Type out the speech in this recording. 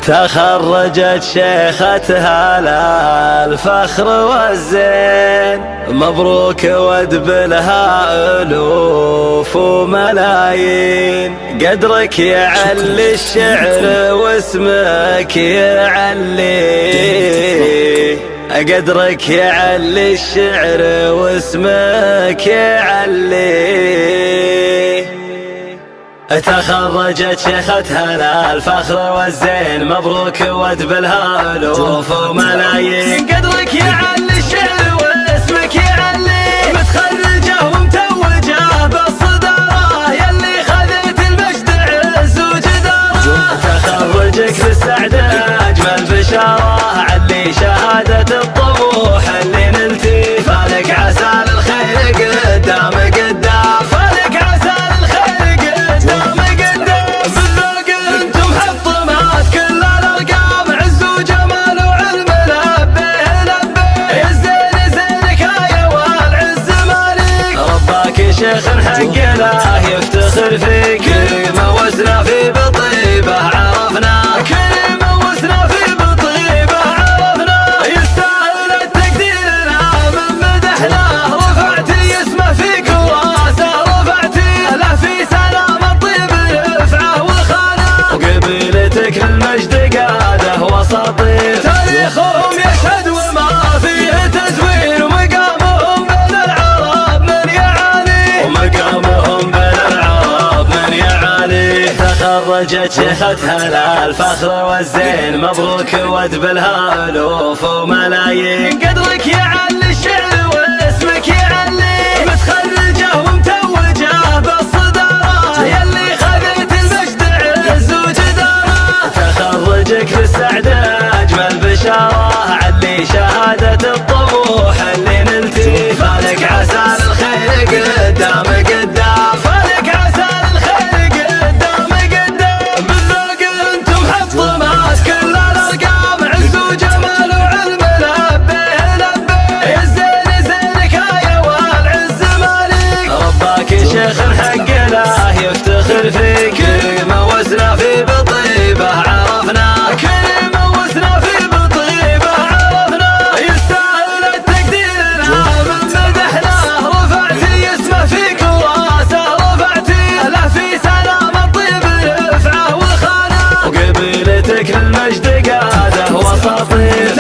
تخرجت شيختها الفخر والزين، مبروك وادبلها ألوف وملايين. قدرك يعلي الشعر واسمك يعلي، قدرك يعلي الشعر واسمك يعلي. تخرجت شيختها الفخر والزين، مبروك وادبلها ألوف وملايين. قدرك يعلي الشعر واسمك يعلي، متخرجة ومتوجة بالصدارة، يلي خذت المجد عز وجدارة. تخرجك بالسعد أجمل بشارة، علي شهادة الطموح اللي نلتي، فالك عسى للخير قدام قدام، فالك عسى للخير قدام قدام. بالذوق انتم حطمات كل الارقام، عز وجمال وعلم لبيه لبيه. الزين زينك يا والعز مالك، رباك شيخ حق له يفتخر فيك. كريمه وسنافي بطيبه عرفنا، كريمه وسنافي بطيبه عرفنا. يستاهل التقدير لا من مدحنا، رفعتي اسمه في كراسه، رفعتي له في سلام الطيب رفعه والخانه. وقبيلتك المجد قاده وساطير، تاريخهم يشهد وما فيه تزوير. ومقامهم بين العرب من يعاني، ومقامهم بين العرب من يعاني. تخرجت شيختها الفخر والزين، مبروك وادبلها ألوف وملايين. قدرك يعلي الشعر واسمك يعلي، متخرجة ومتوجة بالصدارة، يلي خذت المجد عز وجدارة. تخرجك بالسعد أجمل بشارة، علي شهادة الطموح اللي نلتي، فالك عسى للخير قدام قدام، فالك عسى للخير قدام قدام. بالذوق انتم حطمات كل الارقام، عز وجمال وعلم لبيه لبيه. الزين زينك يا والعز مالك، رباك شيخ حق له يفتخر فيك. كريمه وسنافي بطيبه عرفنا، كريمه وسنافي بطيبه عرفنا. يستاهل التقدير لا من مدحنا، رفعتي اسمه في كراسه، رفعتي له في سلام الطيب رفعه والخانه. وقبيلتك المجد قاده وساطير،